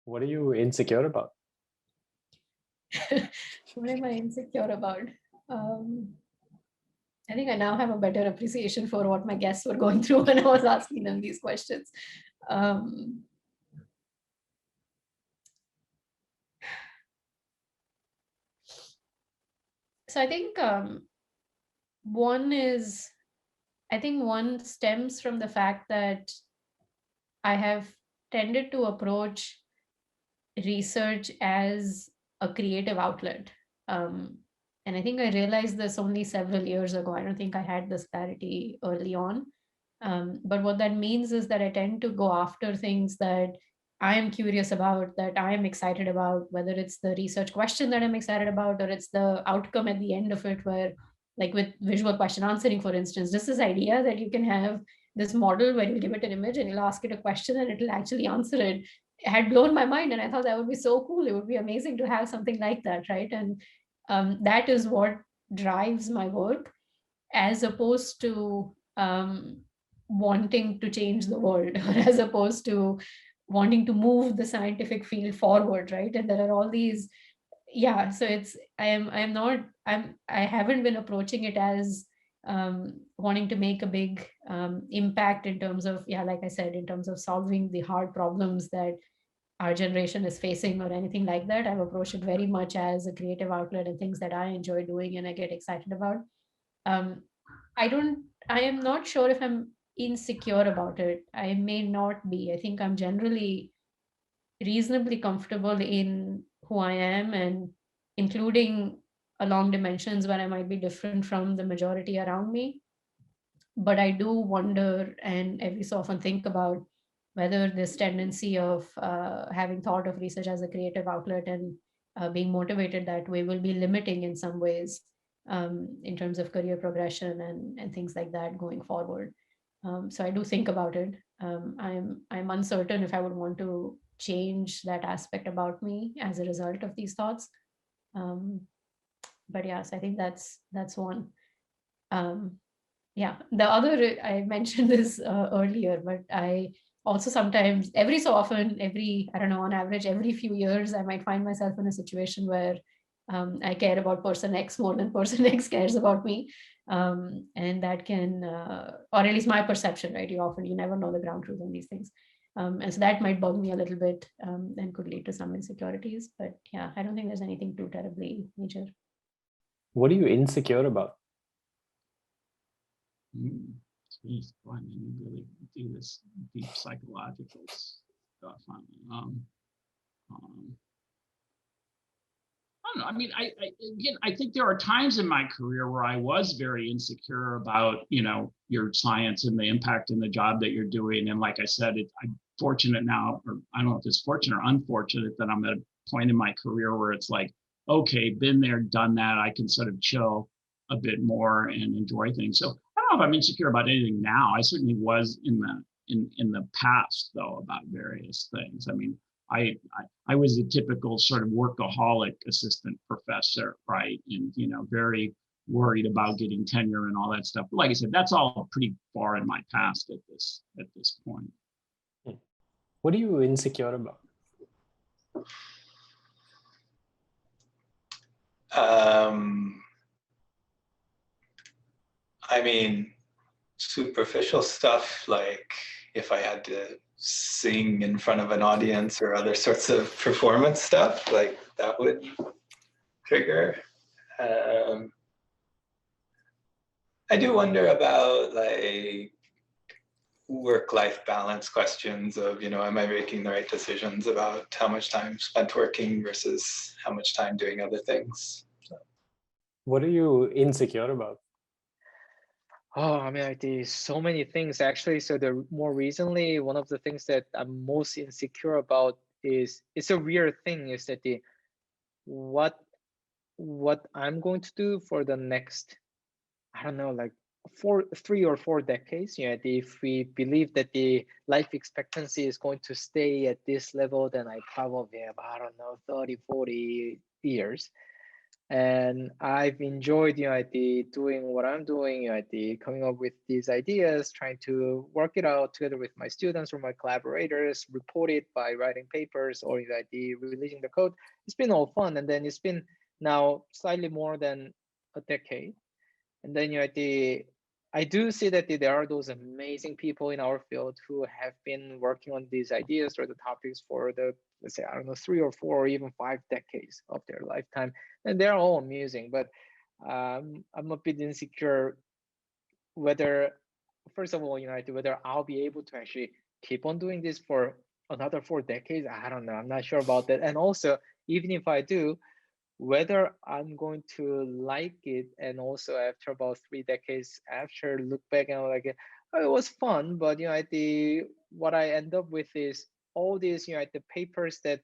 What are you insecure about? What am I insecure about? I think I now have a better appreciation for what my guests were going through when I was asking them these questions. Um, so I think one stems from the fact that I have tended to approach research as a creative outlet. Um, and I think I realized this only several years ago. I don't think I had this clarity early on. But what that means is that I tend to go after things that I am curious about, that I am excited about, whether it's the research question that I'm excited about, or it's the outcome at the end of it, where, like with visual question answering, for instance, just this idea that you can have this model where you give it an image and you'll ask it a question and it'll actually answer it had blown my mind. And I thought that would be so cool. It would be amazing to have something like that, right? And that is what drives my work, as opposed to wanting to change the world or as opposed to wanting to move the scientific field forward, right? And there are all these, yeah, so it's I am not I haven't been approaching it as wanting to make a big impact in terms of, yeah, like I said, in terms of solving the hard problems that our generation is facing or anything like that. I've approached it very much as a creative outlet and things that I enjoy doing and I get excited about. um, I am not sure if I'm insecure about it. I may not be. I think I'm generally reasonably comfortable in who I am, and including along dimensions where I might be different from the majority around me. But I do wonder and every so often think about whether this tendency of having thought of research as a creative outlet and being motivated that way will be limiting in some ways, in terms of career progression and things like that going forward. So I do think about it. I'm uncertain if I would want to change that aspect about me as a result of these thoughts. Um, but yes, I think that's one. Um, yeah, the other, I mentioned this earlier, but I also sometimes, every so often, I don't know, on average, every few years, I might find myself in a situation where I care about person X more than person X cares about me. And that can, or at least my perception, right? You never know the ground truth on these things. And so that might bug me a little bit, and could lead to some insecurities. But yeah, I don't think there's anything too terribly major. What are you insecure about? Geez, boy, I mean, you really do this deep psychological stuff on me. I don't know. I mean, I think there are times in my career where I was very insecure about, your science and the impact in the job that you're doing. And like I said, I'm fortunate now, or I don't know if it's fortunate or unfortunate, that I'm at a point in my career where it's like, okay, been there, done that. I can sort of chill a bit more and enjoy things. So I don't know if I'm insecure about anything now. I certainly was in the past, though, about various things. I mean, I was a typical sort of workaholic assistant professor, right? And, very worried about getting tenure and all that stuff. But like I said, that's all pretty far in my past at this point. What are you insecure about? I mean, superficial stuff, like if I had to sing in front of an audience or other sorts of performance stuff, like that would trigger. I do wonder about like work-life balance questions of, am I making the right decisions about how much time spent working versus how much time doing other things. So. What are you insecure about? Oh, I mean, there's so many things actually. So more recently, one of the things that I'm most insecure about is, it's a weird thing, is that what I'm going to do for the next, I don't know, like 3 or 4 decades. If we believe that the life expectancy is going to stay at this level, then I probably have, I don't know, 30, 40 years. And I've enjoyed, doing what I'm doing, coming up with these ideas, trying to work it out together with my students or my collaborators, report it by writing papers or releasing the code. It's been all fun. And then it's been now slightly more than a decade. And then, I do see that there are those amazing people in our field who have been working on these ideas or the topics for the, let's say, I don't know, 3 or 4 or even 5 decades of their lifetime. And they're all amusing, but I'm a bit insecure whether, first of all, whether I'll be able to actually keep on doing this for another 4 decades. I don't know. I'm not sure about that. And also, even if I do, whether I'm going to like it, and also after about 3 decades after, look back and like, oh, it was fun, but what I end up with is all these the papers that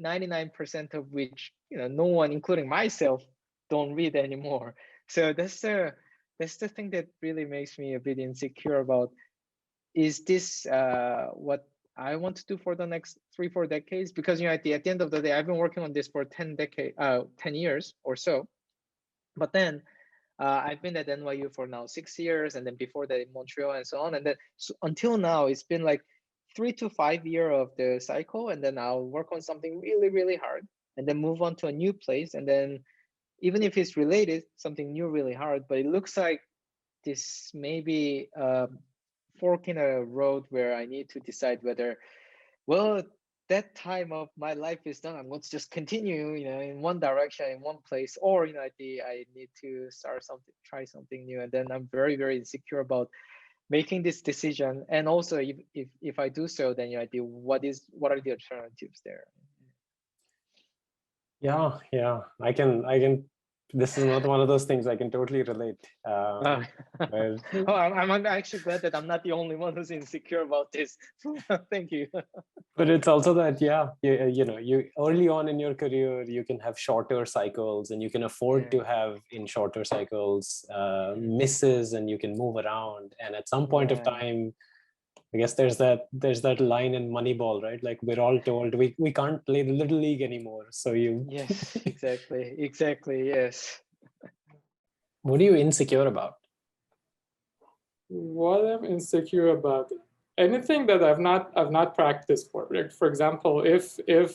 99% of which no one, including myself, don't read anymore. So that's the thing that really makes me a bit insecure about, is this what I want to do for the next 3-4 decades? Because at the end of the day, I've been working on this for 10 years or so. But then I've been at NYU for now 6 years, and then before that in Montreal and so on. And then until now, it's been like 3 to 5 years of the cycle, and then I'll work on something really, really hard, and then move on to a new place, and then even if it's related, something new really hard. But it looks like this maybe fork in a road where I need to decide whether, well, that time of my life is done, I'm going to just continue, in one direction, in one place, or I need to start something, try something new. And then I'm very, very insecure about making this decision. And also, if I do so, then what are the alternatives there? Yeah, I can. This is not one of those things I can totally relate. Oh, I'm actually glad that I'm not the only one who's insecure about this. Thank you. But it's also that, you early on in your career, you can have shorter cycles, and you can afford to have in shorter cycles misses, and you can move around. And at some point of time, I guess there's that line in Moneyball, right? Like, we're all told we can't play the Little League anymore. So Yes, exactly, yes. What are you insecure about? What I'm insecure about, anything that I've not practiced for. Like, for example, if there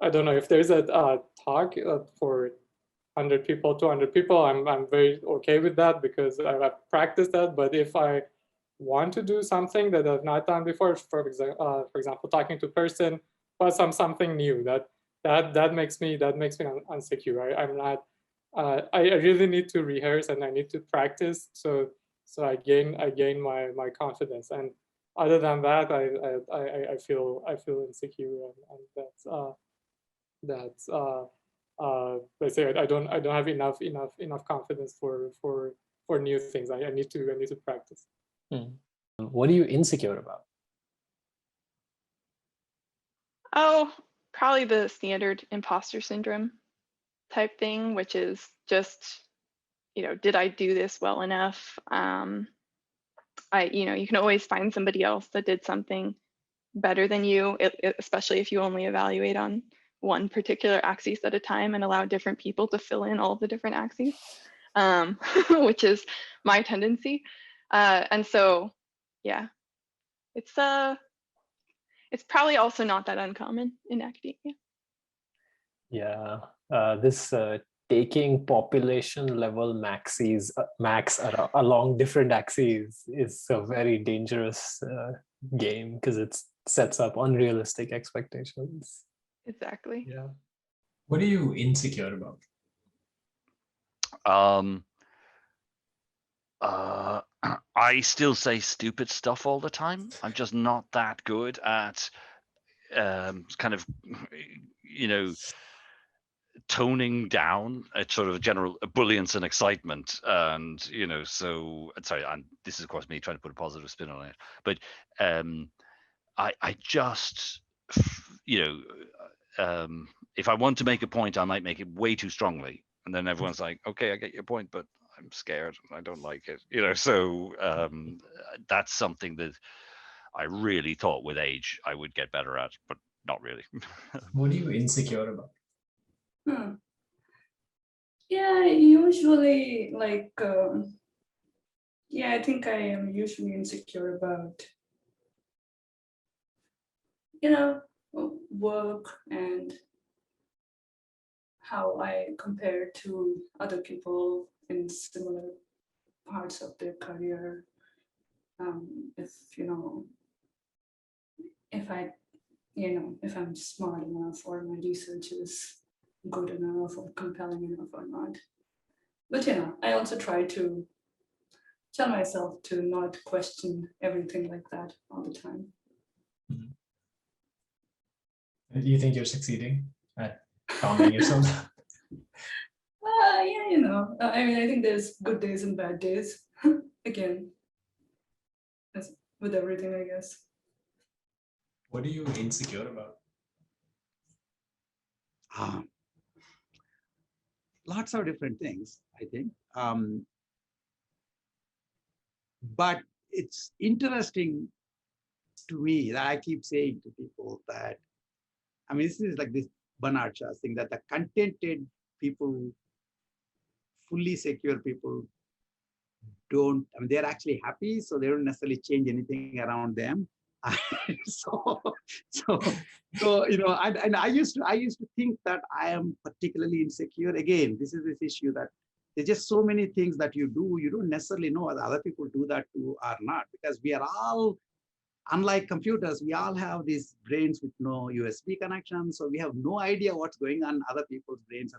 I don't know, if there's a talk for 100 people, 200 people, I'm very okay with that because I've practiced that. But if I want to do something that I've not done before, for example, talking to a person about something new, that makes me insecure. I'm not. I really need to rehearse and I need to practice so I gain my confidence. And other than that, I feel insecure, and that's let's say I don't have enough confidence for new things. I need to practice. What are you insecure about? Oh, probably the standard imposter syndrome type thing, which is just, did I do this well enough? You can always find somebody else that did something better than you, especially if you only evaluate on one particular axis at a time and allow different people to fill in all of the different axes, which is my tendency. And so, yeah, it's probably also not that uncommon in academia. Yeah, this taking population level max along different axes is a very dangerous game because it sets up unrealistic expectations. Exactly. Yeah. What are you insecure about? I still say stupid stuff all the time. I'm just not that good at kind of, toning down a sort of general ebullience and excitement. And, so, sorry, and this is of course me trying to put a positive spin on it, but I just, if I want to make a point, I might make it way too strongly. And then everyone's like, okay, I get your point, but I'm scared. I don't like it. So that's something that I really thought with age I would get better at, but not really. What are you insecure about? Yeah, usually like, yeah, I think I am usually insecure about, work and how I compare to other people in similar parts of their career. If I'm smart enough or my research is good enough or compelling enough or not. But I also try to tell myself to not question everything like that all the time. Do you think you're succeeding at calming yourself? Yeah, I mean, I think there's good days and bad days. Again, as with everything, I guess. What are you insecure about? Lots of different things, I think. But it's interesting to me that I keep saying to people that, I mean, this is like this Bernard Shaw thing, that the contented people, fully secure people they're actually happy, so they don't necessarily change anything around them. so and I used to think that I am particularly insecure. Again, this is this issue that there's just so many things that you don't necessarily know whether other people do that too or not, because we are all, unlike computers, we all have these brains with no USB connection, so we have no idea what's going on in other people's brains,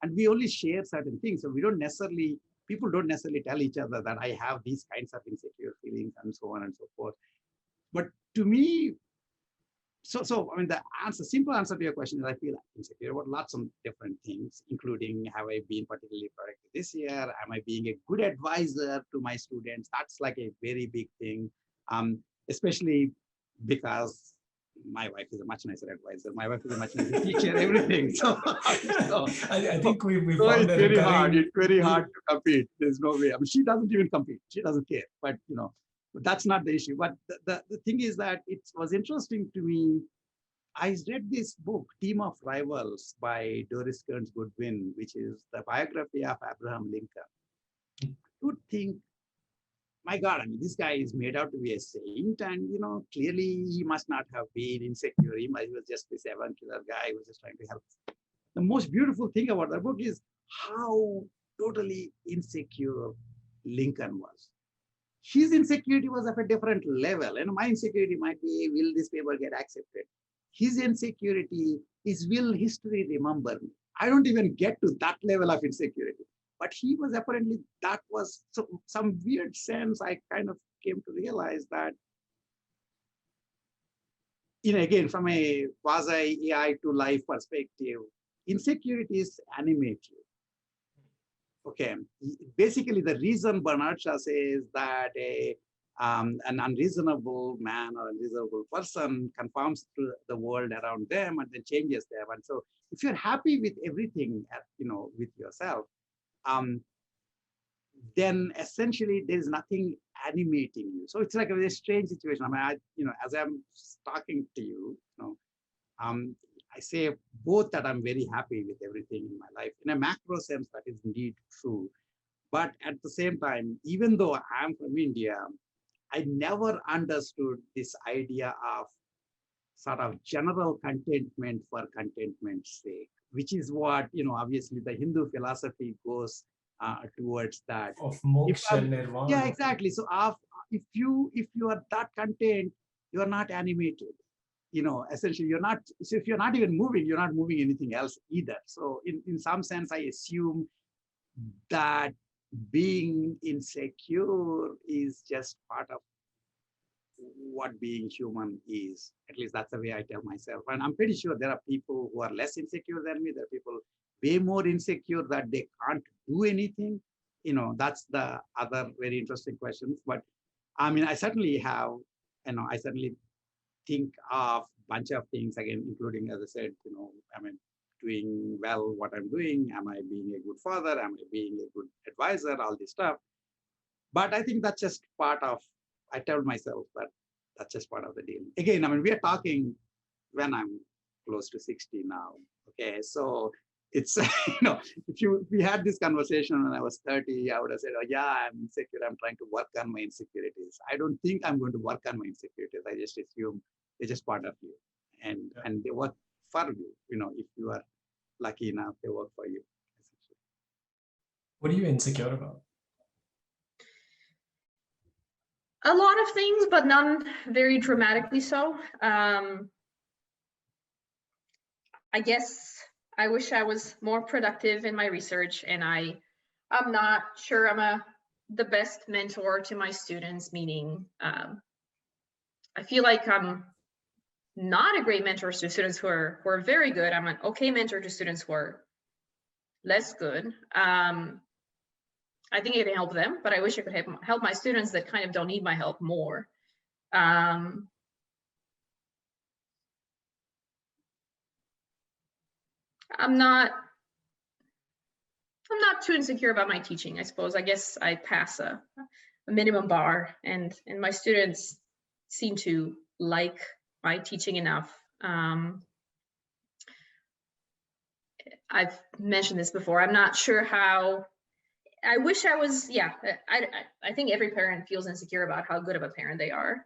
and we only share certain things, so people don't necessarily tell each other that I have these kinds of insecure feelings and so on and so forth. But to me, so I mean, the simple answer to your question is I feel insecure about lots of different things, including have I been particularly productive this year? Am I being a good advisor to my students? That's like a very big thing, especially because my wife is a much nicer advisor. My wife is a much nicer teacher, everything. So I think we so found it's very hard. It's very hard to compete. There's no way. I mean, she doesn't even compete. She doesn't care. But that's not the issue. But the thing is that it was interesting to me. I read this book, Team of Rivals, by Doris Kearns Goodwin, which is the biography of Abraham Lincoln. You would think, my God, I mean, this guy is made out to be a saint, and clearly he must not have been insecure. He was just this avuncular guy who was just trying to help. The most beautiful thing about the book is how totally insecure Lincoln was. His insecurity was of a different level, and my insecurity might be, will this paper get accepted? His insecurity is, will history remember me? I don't even get to that level of insecurity. But he was apparently, that was some weird sense. I kind of came to realize that, again, from a quasi AI to life perspective, insecurities animate you. Okay, basically the reason Bernard Shaw says that an unreasonable man or unreasonable person conforms to the world around them and then changes them. And so if you're happy with everything, with yourself, then essentially there's nothing animating you. So it's like a very strange situation. I mean, as I'm talking to you, I say both that I'm very happy with everything in my life. In a macro sense, that is indeed true. But at the same time, even though I'm from India, I never understood this idea of sort of general contentment for contentment's sake, which is what, obviously the Hindu philosophy goes towards that. Of moksha and nirvana. Yeah, exactly. So if you are that content, you are not animated. Essentially you're not, so if you're not even moving, you're not moving anything else either. So in some sense, I assume that being insecure is just part of what being human is. At least that's the way I tell myself. And I'm pretty sure there are people who are less insecure than me. There are people way more insecure that they can't do anything. That's the other very interesting questions. But I mean, I certainly have, I certainly think of a bunch of things, again, including, as I said, am I doing well what I'm doing? Am I being a good father? Am I being a good advisor? All this stuff. But I think that's just part of, I tell myself that that's just part of the deal. Again, I mean, we are talking, when I'm close to 60 now. Okay, so it's if we had this conversation when I was 30, I would have said, oh yeah, I'm insecure, I'm trying to work on my insecurities. I don't think I'm going to work on my insecurities. I just assume they're just part of you, and they work for you. If you are lucky enough, they work for you. What are you insecure about? A lot of things, but none very dramatically so. I guess I wish I was more productive in my research, and I'm not sure I'm the best mentor to my students, meaning I feel like I'm not a great mentor to students who are very good. I'm an okay mentor to students who are less good. I think it can help them, but I wish I could help my students that kind of don't need my help more. I'm not too insecure about my teaching, I suppose. I guess I pass a minimum bar, and my students seem to like my teaching enough. I've mentioned this before. I'm not sure how. I wish I was. Yeah, I think every parent feels insecure about how good of a parent they are.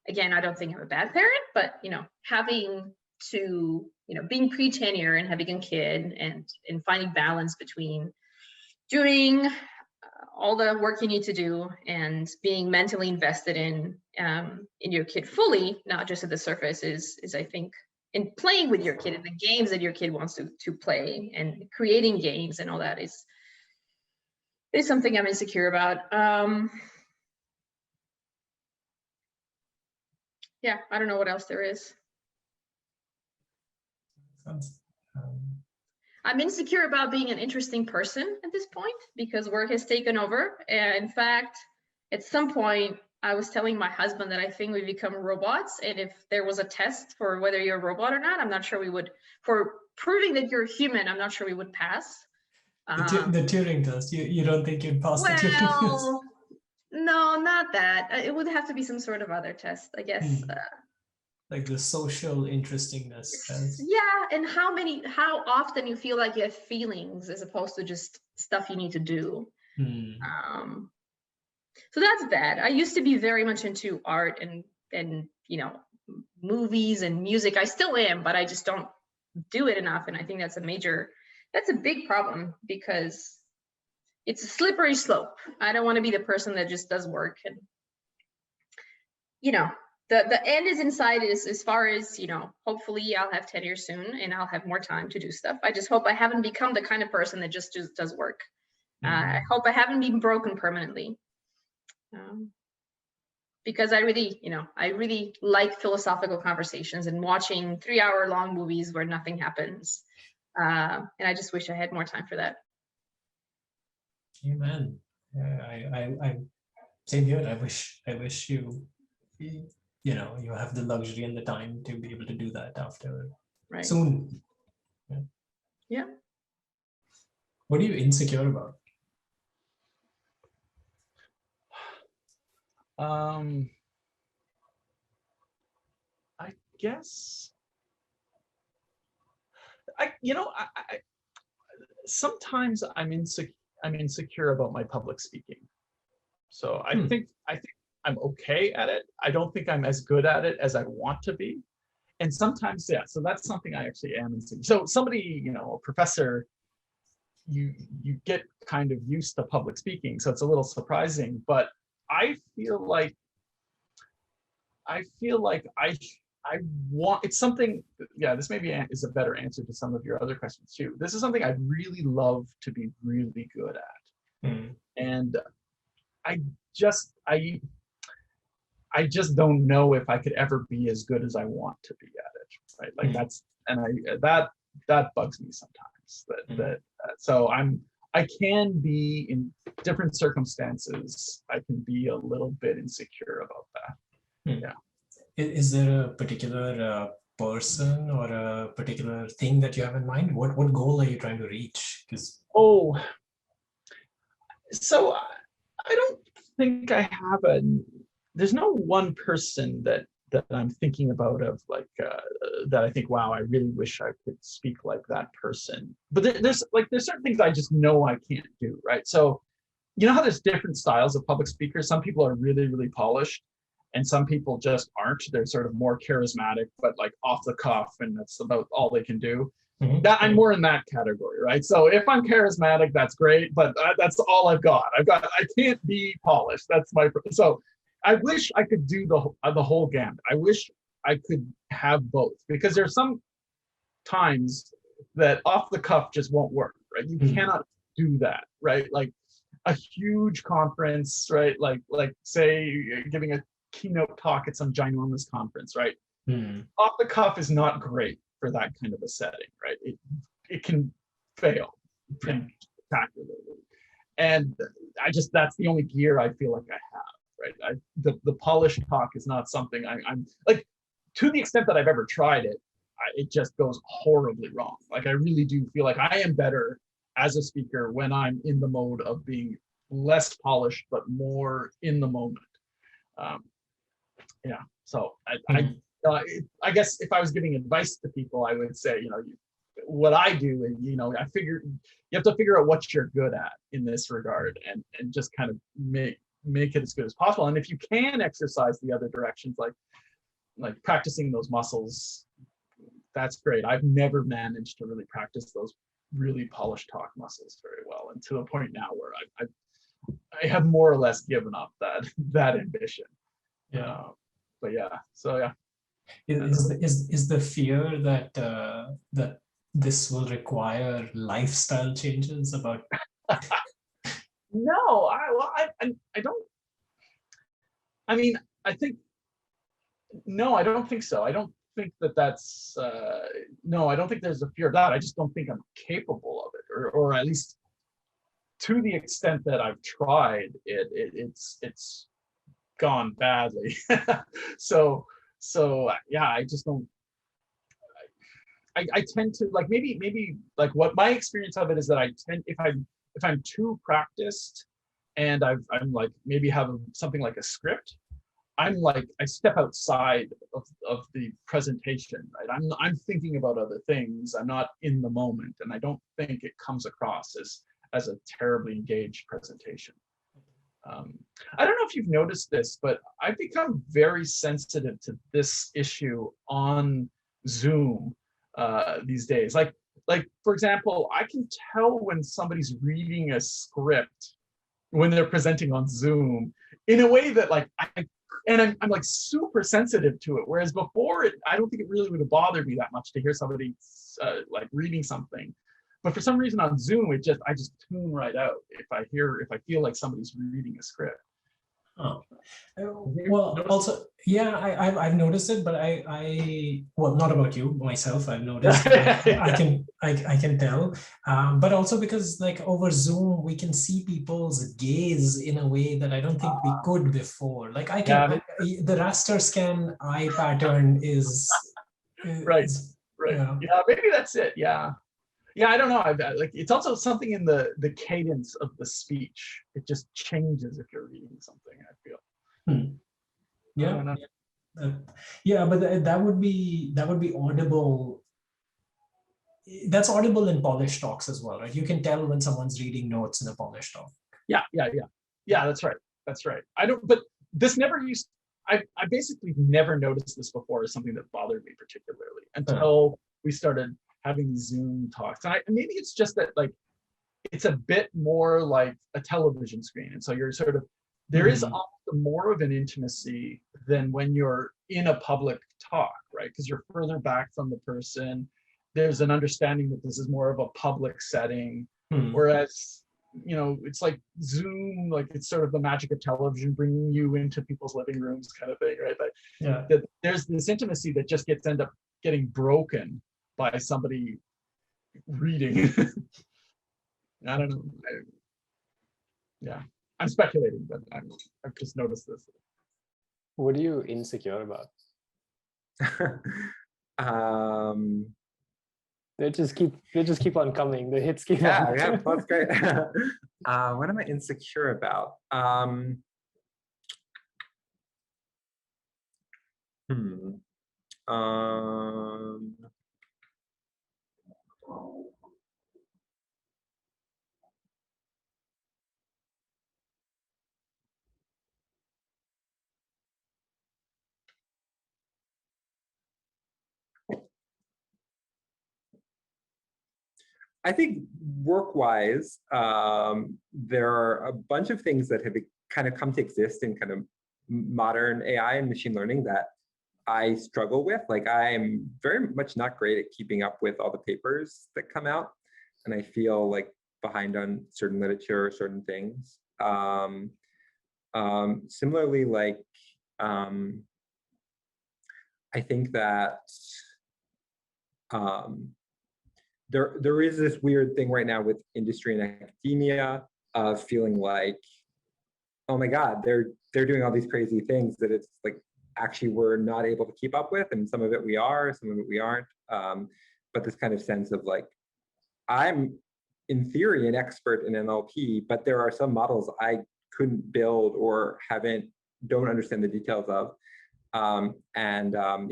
Again, I don't think I'm a bad parent, but having to being pre-tenure and having a kid and finding balance between doing all the work you need to do and being mentally invested in your kid fully, not just at the surface, is I think, in playing with your kid and the games that your kid wants to play and creating games and all that is something I'm insecure about. Yeah, I don't know what else there is. I'm insecure about being an interesting person at this point because work has taken over. And in fact, at some point, I was telling my husband that I think we become robots. And if there was a test for whether you're a robot or not, I'm not sure we would, for proving that you're human, I'm not sure we would pass. The Turing test, you don't think you'd pass the Turing test? Well, no, not that. It would have to be some sort of other test, I guess. Like the social interestingness test. Yeah, and how often you feel like you have feelings as opposed to just stuff you need to do. So that's that. I used to be very much into art and movies and music. I still am, but I just don't do it enough. And I think that's a big problem because it's a slippery slope. I don't want to be the person that just does work and the end is inside as far as, hopefully I'll have tenure soon and I'll have more time to do stuff. I just hope I haven't become the kind of person that just does work. I hope I haven't been broken permanently. Because I really like philosophical conversations and watching 3-hour-long movies where nothing happens. And I just wish I had more time for that. Amen. I same here. I wish you have the luxury and the time to be able to do that after soon. Yeah. What are you insecure about? I guess sometimes I'm insecure about my public speaking. So I think I'm okay at it. I don't think I'm as good at it as I want to be. And sometimes, yeah, so that's something I actually am insecure. So somebody, a professor, you get kind of used to public speaking. So it's a little surprising, but I feel like I want, it's something, yeah, this maybe is a better answer to some of your other questions too. This is something I'd really love to be really good at. And I just don't know if I could ever be as good as I want to be at it, right? Like that bugs me sometimes. So I can be in different circumstances. I can be a little bit insecure about that. Yeah. Is there a particular person or a particular thing that you have in mind? What goal are you trying to reach? So I don't think I have there's no one person that that I'm thinking about of like that I think, wow, I really wish I could speak like that person. But there's certain things I just know I can't do, right? So you know how there's different styles of public speakers. Some people are really, really polished, and some people just aren't. They're sort of more charismatic, but like off the cuff, and that's about all they can do. That I'm more in that category, right? So if I'm charismatic, that's great, but that's all I've got. I can't be polished. That's my so. I wish I could do the whole gamut. I wish I could have both, because there's some times that off the cuff just won't work, right? You cannot do that, right? Like a huge conference, right? Like say giving a keynote talk at some ginormous conference, right? Off the cuff is not great for that kind of a setting, right? It can fail pretty spectacularly. And that's the only gear I feel like I have, right? The polished talk is not something I'm like, to the extent that I've ever tried it, it just goes horribly wrong. Like I really do feel like I am better as a speaker when I'm in the mode of being less polished, but more in the moment. So I guess if I was giving advice to people, I would say, what I do, and I figure you have to figure out what you're good at in this regard, and just kind of make it as good as possible. And if you can exercise the other directions, like practicing those muscles, that's great. I've never managed to really practice those really polished talk muscles very well, and to the point now where I have more or less given up that ambition. But so yeah. Is the fear that that this will require lifestyle changes about? No, I don't. I mean, I think no, I don't think so. I don't think that's no, I don't think there's a fear of that. I just don't think I'm capable of it, or at least to the extent that I've tried it, it's gone badly. So yeah, I just don't. I tend to like maybe like what my experience of it is that I tend, if I'm too practiced and I'm like maybe have something like a script, I'm like I step outside of the presentation, right? I'm thinking about other things. I'm not in the moment, and I don't think it comes across as a terribly engaged presentation. I don't know if you've noticed this, but I've become very sensitive to this issue on Zoom these days. Like for example, I can tell when somebody's reading a script when they're presenting on Zoom in a way that like I'm like super sensitive to it. Whereas before, I don't think it really would have bothered me that much to hear somebody like reading something. But for some reason on Zoom, I just tune right out if I feel like somebody's reading a script. Oh, well, also, yeah, I've noticed it, but well, not about you, myself, I've noticed. I can tell, but also because like over Zoom, we can see people's gaze in a way that I don't think we could before. Like the raster scan eye pattern is right. Yeah, maybe that's it. Yeah, I don't know. Like it's also something in the cadence of the speech. It just changes if you're reading something, I feel. Yeah, but that would be audible. That's audible in polished talks as well, right? You can tell when someone's reading notes in a polished talk. Yeah, that's right. I don't, but this never used, I basically never noticed this before as something that bothered me particularly until we started having Zoom talks. And maybe it's just that like it's a bit more like a television screen, and so you're sort of there is more of an intimacy than when you're in a public talk, right? Because you're further back from the person. There's an understanding that this is more of a public setting, whereas it's like Zoom, like it's sort of the magic of television bringing you into people's living rooms kind of thing, right? That there's this intimacy that just end up getting broken by somebody reading. I don't know. I'm speculating, but I've just noticed this. What are you insecure about? They just keep on coming. The hits keep on coming. Yeah, that's great. What am I insecure about? I think work-wise, there are a bunch of things that have kind of come to exist in kind of modern AI and machine learning that I struggle with. Like, I'm very much not great at keeping up with all the papers that come out, and I feel like behind on certain literature or certain things. Similarly, like, I think that there is this weird thing right now with industry and academia of feeling like, oh my God, they're doing all these crazy things that it's like actually we're not able to keep up with, and some of it we are, some of it we aren't. But this kind of sense of like, I'm in theory an expert in NLP, but there are some models I couldn't build or don't understand the details of. Yeah,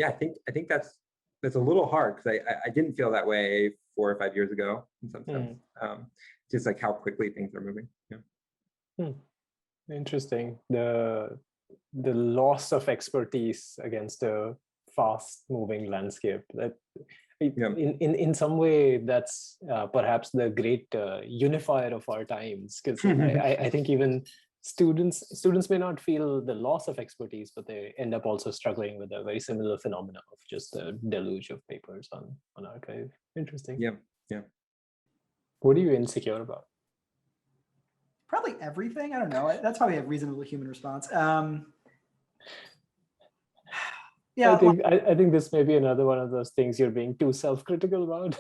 I think that's a little hard, because I didn't feel that way 4 or 5 years ago in some sense. Just like how quickly things are moving. Yeah. Interesting. The loss of expertise against a fast-moving landscape. That in some way, that's perhaps the great unifier of our times. Because I think even students may not feel the loss of expertise, but they end up also struggling with a very similar phenomena of just a deluge of papers on arXiv. Interesting. Yeah. What are you insecure about? Probably everything. I don't know. That's probably a reasonable human response. Yeah. I think this may be another one of those things you're being too self-critical about.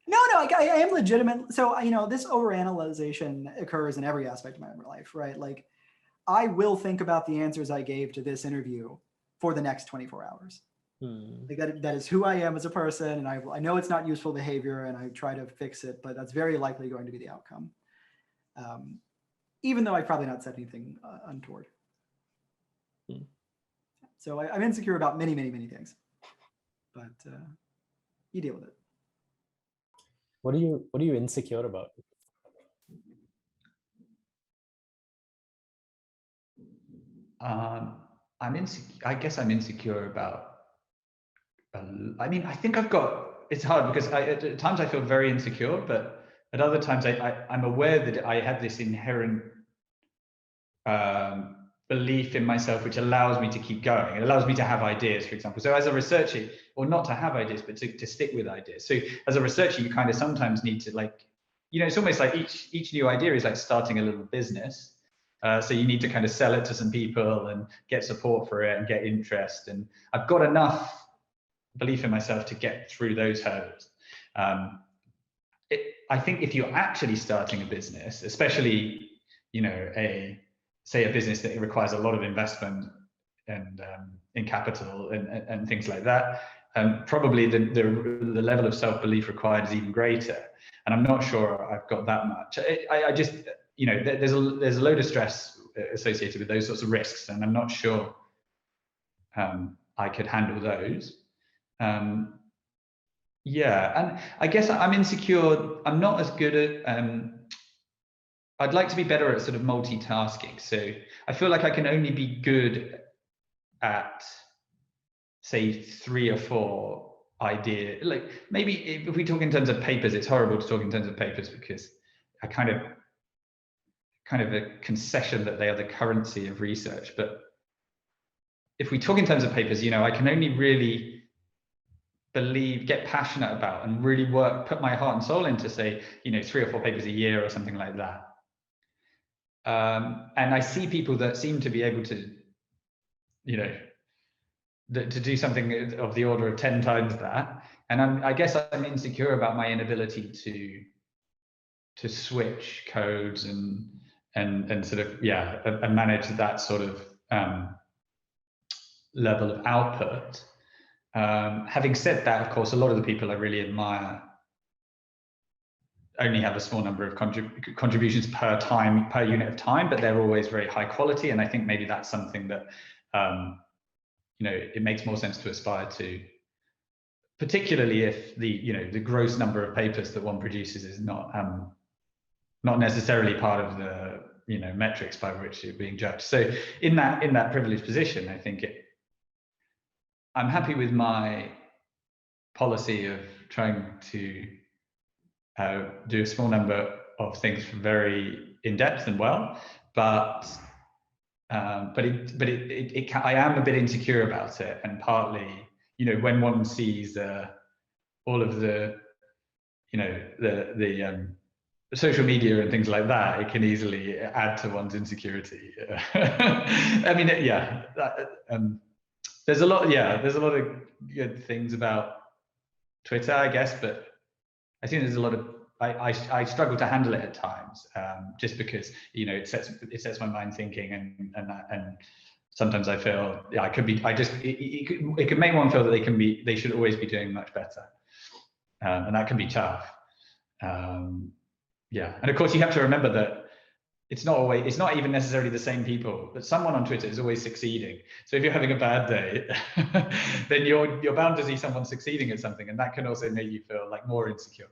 No, I am legitimate. So, this overanalyzation occurs in every aspect of my life, right? Like, I will think about the answers I gave to this interview for the next 24 hours. Like that is who I am as a person, and I know it's not useful behavior, and I try to fix it, but that's very likely going to be the outcome. Even though I've probably not said anything untoward. So I'm insecure about many, many, many things, but you deal with it. What are you insecure about? I guess I'm insecure about. I mean, I think it's hard because at times I feel very insecure, but at other times I'm aware that I have this inherent belief in myself, which allows me to keep going. It allows me to have ideas, for example. So as a researcher, or not to have ideas, but to stick with ideas. So as a researcher, you kind of sometimes need to it's almost like each new idea is like starting a little business. So you need to kind of sell it to some people and get support for it and get interest. And I've got enough belief in myself to get through those hurdles. I think if you're actually starting a business, especially, say a business that requires a lot of investment and in capital and things like that, probably the level of self-belief required is even greater. And I'm not sure I've got that much. I just, there's a load of stress associated with those sorts of risks, and I'm not sure I could handle those. Yeah, and I guess I'm insecure. I'm not as good at, I'd like to be better at sort of multitasking. So I feel like I can only be good at, say, 3 or 4 ideas. Like maybe if we talk in terms of papers, it's horrible to talk in terms of papers because I kind of a concession that they are the currency of research. But if we talk in terms of papers, I can only really get passionate about and really put my heart and soul into, say, 3 or 4 papers a year or something like that. And I see people that seem to be able to, to do something of the order of 10 times that. And I guess I'm insecure about my inability to switch codes and sort of, and manage that sort of level of output. Having said that, of course, a lot of the people I really admire only have a small number of contributions per unit of time, but they're always very high quality. And I think maybe that's something that, you know, it makes more sense to aspire to, particularly if the, you know, the gross number of papers that one produces is not necessarily part of the, you know, metrics by which you're being judged. So in that privileged position, I think I'm happy with my policy of trying to do a small number of things very in depth and well, but I am a bit insecure about it, and partly, you know, when one sees all of the, you know, the social media and things like that, it can easily add to one's insecurity. I mean, yeah, there's a lot of good things about Twitter, I guess, but I think there's a lot of, I struggle to handle it at times, just because, you know, it sets my mind thinking, and sometimes I feel, yeah, it could make one feel that they should always be doing much better, and that can be tough. Yeah, and of course you have to remember that it's not even necessarily the same people, but someone on Twitter is always succeeding. So if you're having a bad day, then you're bound to see someone succeeding at something, and that can also make you feel like more insecure.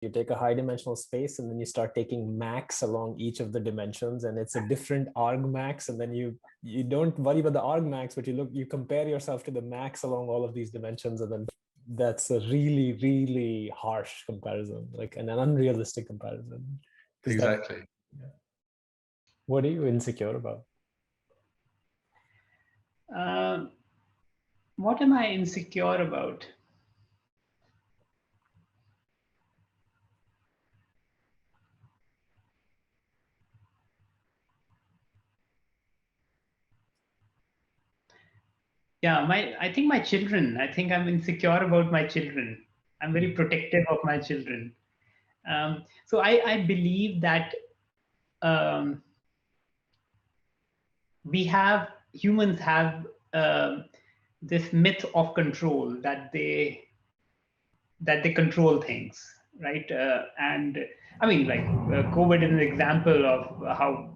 You take a high dimensional space and then you start taking max along each of the dimensions, and it's a different argmax, and then you don't worry about the argmax, but you compare yourself to the max along all of these dimensions, and then that's a really, really harsh comparison, like an unrealistic comparison. Exactly. What are you insecure about? What am I insecure about? Yeah, I think my children. I think I'm insecure about my children. I'm very protective of my children. So I believe that humans have this myth of control, that they control things, right? And I mean, like COVID is an example of how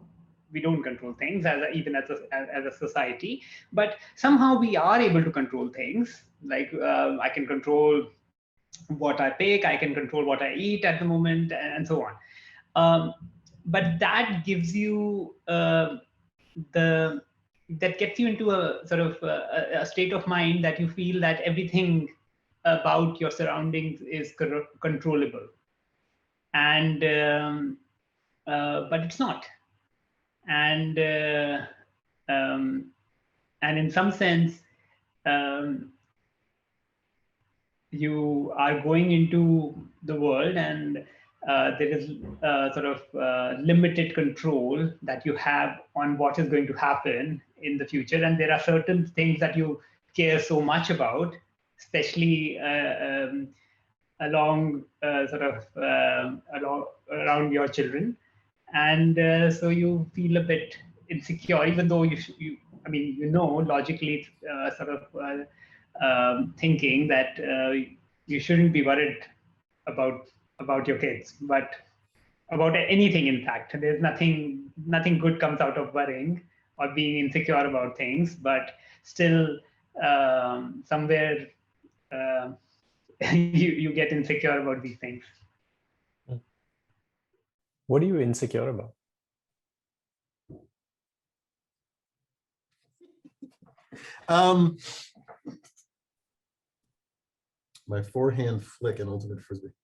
we don't control things even as a society, but somehow we are able to control things. Like I can control what I pick, I can control what I eat at the moment, and so on. But that gives you that gets you into a sort of a state of mind that you feel that everything about your surroundings is controllable, and but it's not. And in some sense, you are going into the world, and there is sort of limited control that you have on what is going to happen in the future. And there are certain things that you care so much about, especially around your children. And so you feel a bit insecure, even though logically sort of thinking that you shouldn't be worried about your kids, but about anything. In fact, there's nothing good comes out of worrying or being insecure about things, but still somewhere you get insecure about these things. What are you insecure about? My forehand flick in Ultimate Frisbee.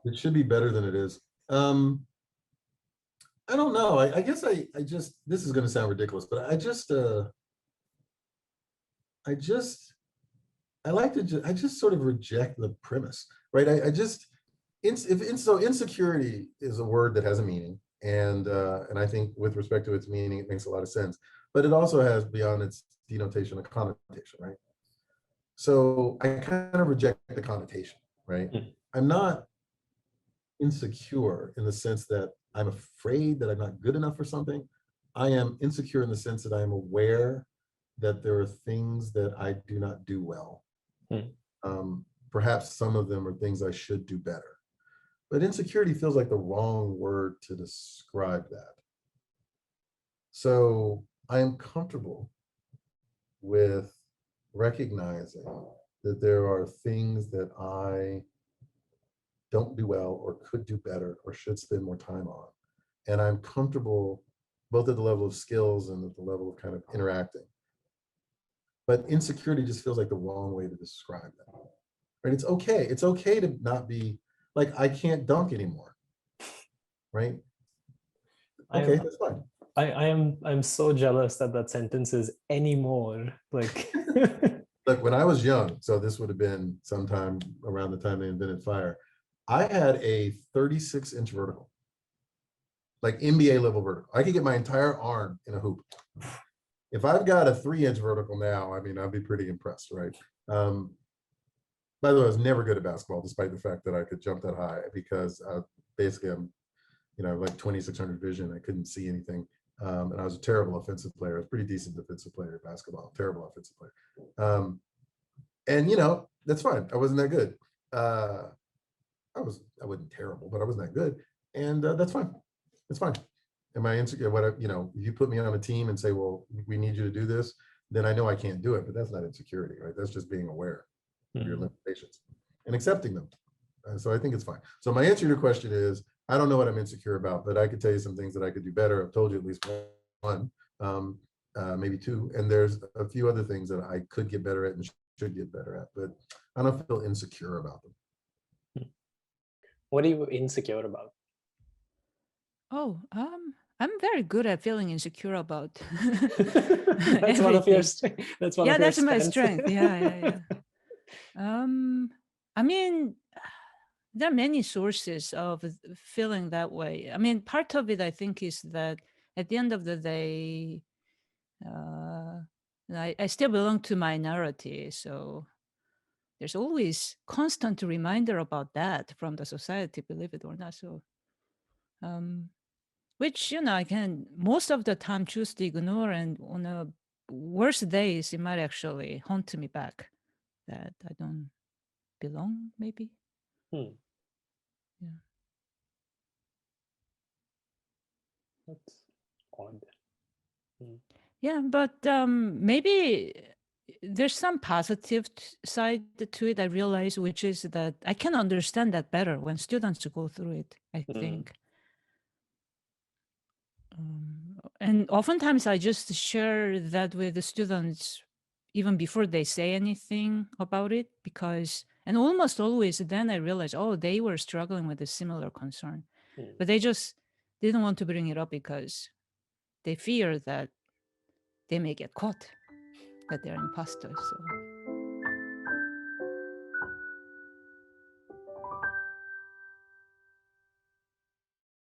It should be better than it is. I don't know. I guess I just, this is going to sound ridiculous, but I just sort of reject the premise, right? So insecurity is a word that has a meaning, and I think with respect to its meaning, it makes a lot of sense. But it also has, beyond its denotation, a connotation, right? So I kind of reject the connotation, right? I'm not insecure in the sense that I'm afraid that I'm not good enough for something. I am insecure in the sense that I am aware that there are things that I do not do well. Perhaps some of them are things I should do better. But insecurity feels like the wrong word to describe that. So I am comfortable with recognizing that there are things that I don't do well or could do better or should spend more time on. And I'm comfortable both at the level of skills and at the level of kind of interacting. But insecurity just feels like the wrong way to describe that. Right? It's okay. It's okay to not be like, I can't dunk anymore. Right? Okay, that's fine. I'm so jealous that that sentence is anymore. Like, look, when I was young, so this would have been sometime around the time they invented fire, I had a 36-inch vertical, like NBA level vertical. I could get my entire arm in a hoop. If I've got a 3-inch vertical now, I mean, I'd be pretty impressed, right? By the way, I was never good at basketball, despite the fact that I could jump that high, because basically I'm, like 2600 vision. I couldn't see anything. And I was a terrible offensive player. I was a pretty decent defensive player at basketball, terrible offensive player. And that's fine. I wasn't that good. I wasn't terrible, but I wasn't that good. And that's fine. It's fine. Am I insecure? If you put me on a team and say, well, we need you to do this, then I know I can't do it, but that's not insecurity, right? That's just being aware of your limitations and accepting them. So I think it's fine. So my answer to your question is, I don't know what I'm insecure about, but I could tell you some things that I could do better. I've told you at least one, maybe two. And there's a few other things that I could get better at and should get better at, but I don't feel insecure about them. What are you insecure about? Oh, I'm very good at feeling insecure about That's one of your strengths. That's one yeah, of your that's my strengths. strength. Yeah. I mean, there are many sources of feeling that way. I mean, part of it, I think, is that at the end of the day, I still belong to minority. So there's always constant reminder about that from the society, believe it or not. So, which, I can most of the time choose to ignore, and on a worse days, it might actually haunt me back that I don't belong, maybe. Yeah. That's odd. Yeah, but maybe there's some positive side to it, I realize, which is that I can understand that better when students go through it, I think. And oftentimes I just share that with the students even before they say anything about it, and almost always then I realize, oh, they were struggling with a similar concern, but they just didn't want to bring it up because they fear that they may get caught, that they're imposters. So